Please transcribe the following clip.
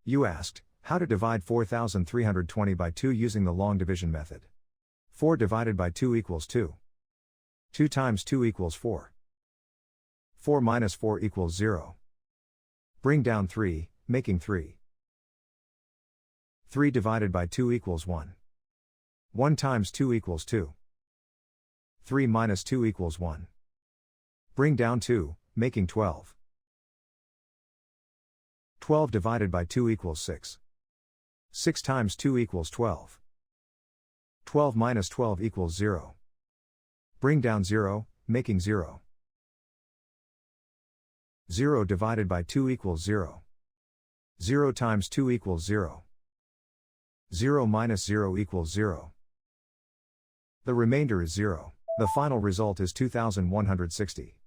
You asked, how to divide 4320 by 2 using the long division method. 4 divided by 2 equals 2. 2 times 2 equals 4. 4 minus 4 equals 0. Bring down 3, making 3. 3 divided by 2 equals 1. 1 times 2 equals 2. 3 minus 2 equals 1. Bring down 2, making 12. 12 divided by 2 equals 6. 6 times 2 equals 12. 12 minus 12 equals 0. Bring down 0, making 0. 0 divided by 2 equals 0. 0 times 2 equals 0. 0 minus 0 equals 0. The remainder is 0. The final result is 2160.